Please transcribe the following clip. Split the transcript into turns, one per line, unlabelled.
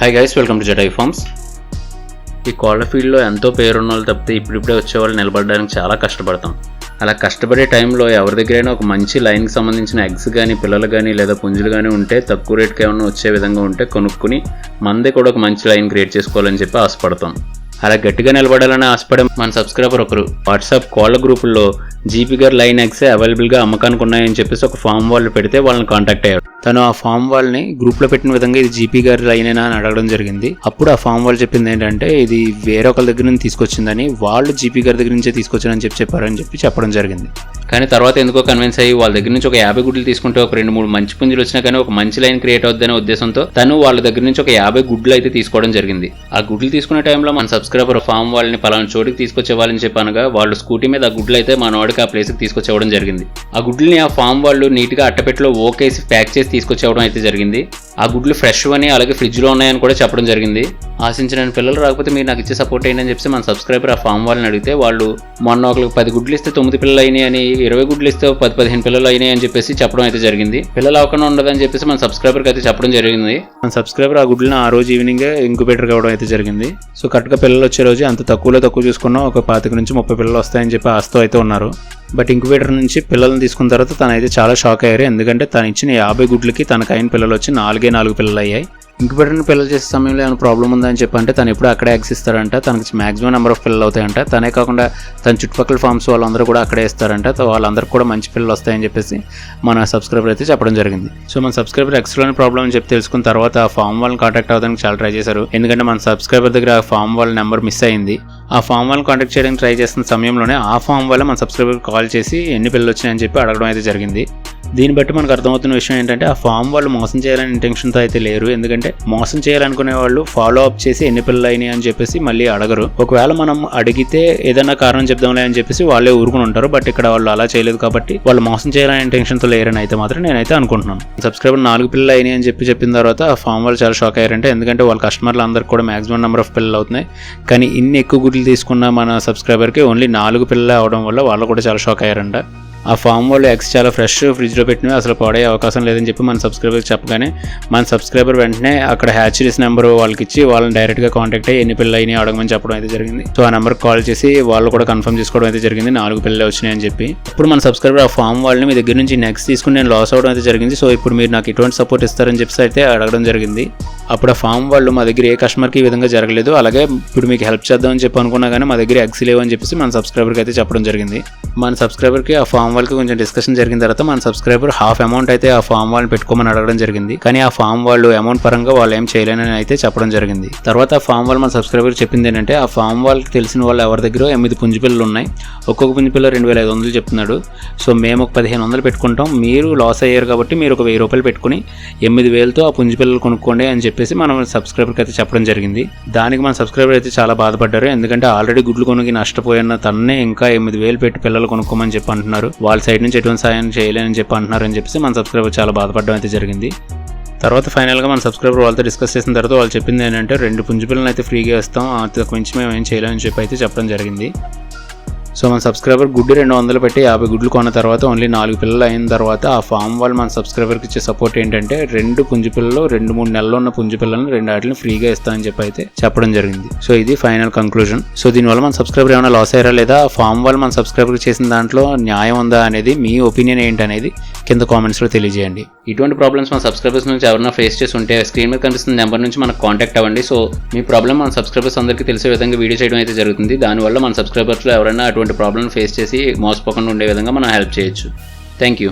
Hi guys, welcome to Jatai farms. ఈ కోళ్ల ఫీల్డ్లో ఎంతో పేరున్న వాళ్ళు తప్పితే ఇప్పుడిప్పుడే వచ్చేవాళ్ళు నిలబడడానికి చాలా కష్టపడతాం. అలా కష్టపడే టైంలో ఎవరి దగ్గరైనా ఒక మంచి లైన్కి సంబంధించిన ఎగ్స్ కానీ పిల్లలు కానీ లేదా పుంజులు కానీ ఉంటే తక్కువ రేట్కి ఏమైనా వచ్చే విధంగా ఉంటే కొనుక్కుని మనదే కూడా ఒక మంచి లైన్ క్రియేట్ చేసుకోవాలని చెప్పి ఆశపడతాం. అలా గట్టిగా నిలబడాలని ఆశపడే మన సబ్స్క్రైబర్ ఒకరు వాట్సాప్ కోళ్ల గ్రూపుల్లో జీపీ గారు లైన్ ఎగ్స్ అవైలబుల్గా అమ్మకానికి ఉన్నాయని చెప్పేసి ఒక ఫామ్ వాళ్ళు పెడితే వాళ్ళని కాంటాక్ట్ అయ్యారు. తను ఆ ఫామ్ వాళ్ళని గ్రూప్లో పెట్టిన విధంగా ఇది జీపీ గారి లైనేనా అని అడగడం జరిగింది. అప్పుడు ఆ ఫామ్ వాళ్ళు చెప్పింది ఏంటంటే ఇది వేరే ఒకరి దగ్గర నుంచి తీసుకొచ్చిందని, వాళ్ళు జీపీ గారి దగ్గర నుంచే తీసుకొచ్చారని చెప్పారని చెప్పడం జరిగింది. కానీ తర్వాత ఎందుకో కన్విన్స్ అయ్యి వాళ్ళ దగ్గర నుంచి ఒక 50 గుడ్లు తీసుకుంటే ఒక 2-3 మంచి పుంజులు వచ్చినా కానీ ఒక మంచి లైన్ క్రియేట్ అవుద్దనే ఉద్దేశంతో తను వాళ్ళ దగ్గర నుంచి ఒక 50 గుడ్లు అయితే తీసుకోవడం జరిగింది. ఆ గుడ్లు తీసుకునే టైంలో మన సబ్స్క్రైబర్ ఫామ్ వాళ్ళని పలానా చోటికి తీసుకొచ్చే వాళ్ళని చెప్పనగా వాళ్ళు స్కూటీ మీద ఆ గుడ్లు అయితే మన వాడికి ఆ ప్లేస్కి తీసుకొచ్చేవడం జరిగింది. ఆ గుడ్లని ఆ ఫామ్ వాళ్ళు నీట్గా అట్టపెట్టలో ఓకేసి ప్యాక్ చేసి తీసుకొచ్చేవడం అయితే జరిగింది. ఆ గుడ్లు ఫ్రెష్ అని అలాగే ఫ్రిడ్జ్లో ఉన్నాయని కూడా చెప్పడం జరిగింది. ఆశించిన పిల్లలు రాకపోతే మీరు నాకు ఇచ్చే సపోర్ట్ అయ్యింది అని చెప్పి మన సబ్స్క్రైబర్ ఆ ఫామ్ వాళ్ళని అడిగితే వాళ్ళు మొన్న ఒకరికి 10 గుడ్లు ఇస్తే 9 పిల్లలు అయినాయి అని, 20 గుడ్లు ఇస్తే 10-15 పిల్లలు అయినాయి అని చెప్పేసి చెప్పడం అయితే జరిగింది. పిల్లలు అవకుండా ఉండదని చెప్పేసి మన సబ్స్క్రైబర్కి అయితే చెప్పడం జరిగింది. మన సబ్స్క్రైబర్ ఆ గుడ్లను ఆ రోజు ఈవినింగ్ ఇంక్యుబేటర్ కావడం అయితే జరిగింది. సో కరెక్ట్గా పిల్లలు వచ్చే రోజు అంత తక్కువ చూసుకున్నా ఒక 25 నుంచి 30 పిల్లలు వస్తాయని చెప్పి ఆస్తో అయితే ఉన్నారు. బట్ ఇంక్యుబేటర్ నుంచి పిల్లల్ని తీసుకున్న తర్వాత తనైతే చాలా షాక్ అయ్యారు. ఎందుకంటే తను ఇచ్చిన 50 గుడ్లకి తనకు అయిన పిల్లలు వచ్చి 4 పిల్లలు అయ్యాయి. ఇంక్యుబేటర్ని పిల్లలు చేసే సమయంలో ఏమైనా ప్రాబ్లం ఉందని చెప్పంటే తను ఎప్పుడు అక్కడే ఎగ్స్ ఇస్తారంట. తనకి మాక్సిమం నెంబర్ ఆఫ్ పిల్లలు అవుతాయంట. తనే కాకుండా తన చుట్టుపక్కల ఫార్మ్స్ వాళ్ళందరూ కూడా అక్కడే ఇస్తారంట. వాళ్ళందరికీ కూడా మంచి పిల్లలు వస్తాయని చెప్పేసి మన సబ్స్క్రైబర్ అయితే చెప్పడం జరిగింది. సో మన సబ్స్క్రైబర్ ఎగ్స్లోని ప్రాబ్లం అని చెప్పి తెలుసుకున్న తర్వాత ఆ ఫామ్ వాళ్ళని కాంటాక్ట్ అవ్వడానికి చాలా ట్రై చేశారు. ఎందుకంటే మన సబ్స్క్రైబర్ దగ్గర ఆ ఫామ్ వాళ్ళ నెంబర్ మిస్ అయింది. ఆ ఫామ్ వాళ్ళని కాంటాక్ట్ చేయడానికి ట్రై చేస్తున్న సమయంలోనే ఆ ఫామ్ వల్ల మన సబ్స్క్రైబర్ కాల్ చేసి ఎన్ని పిల్లలు వచ్చినాయని చెప్పి అడగడం అయితే జరిగింది. దీన్ని బట్టి మనకు అర్థమవుతున్న విషయం ఏంటంటే ఆ ఫామ్ వాళ్ళు మోసం చేయాలని ఇంటెన్షన్తో అయితే లేరు. ఎందుకంటే మోసం చేయాలనుకునే వాళ్ళు ఫాలో అప్ చేసి ఎన్ని పిల్లలు అయినాయి అని చెప్పేసి మళ్ళీ అడగరు. ఒకవేళ మనం అడిగితే ఏదైనా కారణం చెప్దాంలే అని చెప్పేసి వాళ్ళే ఊరుకుని ఉంటారు. బట్ ఇక్కడ వాళ్ళు అలా చేయలేదు కాబట్టి వాళ్ళు మోసం చేయాలని ఇంటెన్షన్తో లేరని అయితే మాత్రం నేనైతే అనుకుంటున్నాను. సబ్స్క్రైబర్ 4 పిల్లలు అయినాయి అని చెప్పిన తర్వాత ఆ ఫామ్ వాళ్ళు చాలా షాక్ అయ్యారంటే, ఎందుకంటే వాళ్ళ కస్టమర్లు అందరికి కూడా మాక్సిమం నెంబర్ ఆఫ్ పిల్లలు అవుతున్నాయి. కానీ ఇన్ని ఎక్కువ గుడ్లు తీసుకున్న మన సబ్స్క్రైబర్కి ఓన్లీ 4 పిల్లలు అవడం వల్ల వాళ్ళు కూడా చాలా షాక్ అయ్యారంట. ఆ ఫామ్ వాళ్ళు ఎగ్స్ చాలా ఫ్రెష్ ఫ్రిడ్జ్లో పెట్టినవి, అసలు పడే అవకాశం లేదని చెప్పి మన సబ్స్క్రైబర్కి చెప్పగానే మన సబ్స్క్రైబర్ వెంటనే అక్కడ హ్యాచరీస్ నెంబర్ వాళ్ళకి ఇచ్చి వాళ్ళని డైరెక్ట్గా కాంటాక్ట్ అయ్యి ఎన్ని పిల్లలు అయినాయి అడగమని చెప్పడం అయితే జరిగింది. సో ఆ నెంబర్కి కాల్ చేసి వాళ్ళు కూడా కన్ఫర్మ్ చేసుకోవడం అయితే జరిగింది 4 పిల్లలు వచ్చినాయి అని చెప్పి. ఇప్పుడు మన సబ్స్క్రైబర్ ఆ ఫామ్ వాళ్ళని మీ దగ్గర నుంచి నెక్స్ట్ తీసుకుని నేను లాస్ అవ్వడం అయితే జరిగింది. సో ఇప్పుడు మీరు నాకు ఎటువంటి సపోర్ట్ ఇస్తారని చెప్పి అయితే అడగడం జరిగింది. అప్పుడు ఆ ఫామ్ వాళ్ళు మా దగ్గర ఏ కస్టమర్కి ఈ విధంగా జరగలేదు, అలాగే ఇప్పుడు మీకు హెల్ప్ చేద్దామని చెప్పి అనుకున్నా కానీ మా దగ్గర ఎగ్స్ లేవు అని చెప్పేసి మన సబ్స్క్రైబర్కి అయితే చెప్పడం జరిగింది. మన సబ్స్క్రైబర్కి ఆ ఫామ్ వాళ్ళకి కొంచెం డిస్కషన్ జరిగిన తర్వాత మన సబ్స్క్రైబర్ హాఫ్ అమౌంట్ అయితే ఆ ఫామ్ వాళ్ళని పెట్టుకోమని అడగడం జరిగింది. కానీ ఆ ఫామ్ వాళ్ళు అమౌంట్ పరంగా వాళ్ళు ఏం చేయలేనని అయితే చెప్పడం జరిగింది. తర్వాత ఆ ఫామ్ వాళ్ళు మన సబ్స్క్రైబర్ చెప్పింది ఏంటంటే ఆ ఫామ్ వాళ్ళకి తెలిసిన వాళ్ళు ఎవరి దగ్గర 8 పుంజు పిల్లలు ఉన్నాయి, ఒక్కొక్క పుంజు పిల్ల 2500 చెప్తున్నాడు. సో మేము ఒక 1500 పెట్టుకుంటాం, మీరు లాస్ అయ్యారు కాబట్టి మీరు ఒక 1000 రూపాయలు పెట్టుకుని 8000తో ఆ పుంజు పిల్లలు కొనుక్కోండి అని చెప్పేసి మనం సబ్స్క్రైబర్కి అయితే చెప్పడం జరిగింది. దానికి మన సబ్స్క్రైబర్ అయితే చాలా బాధపడ్డారు. ఎందుకంటే ఆల్రెడీ గుడ్లు కొనుక్కి నష్టపోయిన తన్నే ఇంకా 8000 పెట్టి పిల్లలు కొనుక్కోమని చెప్పి అంటున్నారు. వాళ్ళ సైడ్ నుంచి ఎటువంటి సాయం చేయలేని చెప్పి అంటున్నారు అని చెప్పేసి మన సబ్స్క్రైబర్ చాలా బాధపడడం అయితే జరిగింది. తర్వాత ఫైనల్గా మన సబ్స్క్రైబర్ వాళ్ళతో డిస్కస్ చేసిన తర్వాత వాళ్ళు చెప్పింది ఏంటంటే 2 పుంజు పిల్లలను అయితే ఫ్రీగా ఇస్తాం, అంతకు మించి మేము ఏం చేయలేమని చెప్పి అయితే చెప్పడం జరిగింది. సో మన సబ్స్క్రైబర్ గుడ్డు 200 పెట్టి 50 గుడ్లు కొన్న తర్వాత ఓన్లీ 4 పిల్లలు అయిన తర్వాత ఆ ఫామ్ వాళ్ళు మన సబ్స్క్రైబర్కి ఇచ్చే సపోర్ట్ ఏంటంటే 2 పుంజు పిల్లలు 2-3 నెలల్లో ఉన్న పుంజు పిల్లలను 2 వాటిని ఫ్రీగా ఇస్తామని చెప్పి అయితే చెప్పడం జరిగింది. సో ఇది ఫైనల్ కంక్లూజన్. సో దీనివల్ల మన సబ్స్క్రైబర్ ఏమైనా లాస్ అయ్యారా లేదా, ఫామ్ వాళ్ళు మన సబ్స్క్రైబర్కి చేసిన దాంట్లో న్యాయం ఉందా అనేది మీ ఒపీనియన్ ఏంటనేది కింద కామెంట్స్లో తెలియజేయండి. ఇటువంటి ప్రాబ్లమ్స్ మన సబ్స్క్రైబర్స్ నుంచి ఎవరైనా ఫేస్ చేసి ఉంటే స్క్రీన్ మీద కనిపిస్తున్న నెంబర్ నుంచి మనకు కాంటాక్ట్ అవ్వండి. సో మీ ప్రాబ్లం మన సబ్స్క్రైబర్స్ అందరికీ తెలిసే విధంగా వీడియో చేయడం అయితే జరుగుతుంది. దానివల్ల మన సబ్స్క్రైబర్స్లో ఎవరైనా అటువంటి ప్రాబ్లమ్ ఫేస్ చేసి మోసపోకుండా ఉండే విధంగా మనం హెల్ప్ చేయొచ్చు. Thank you.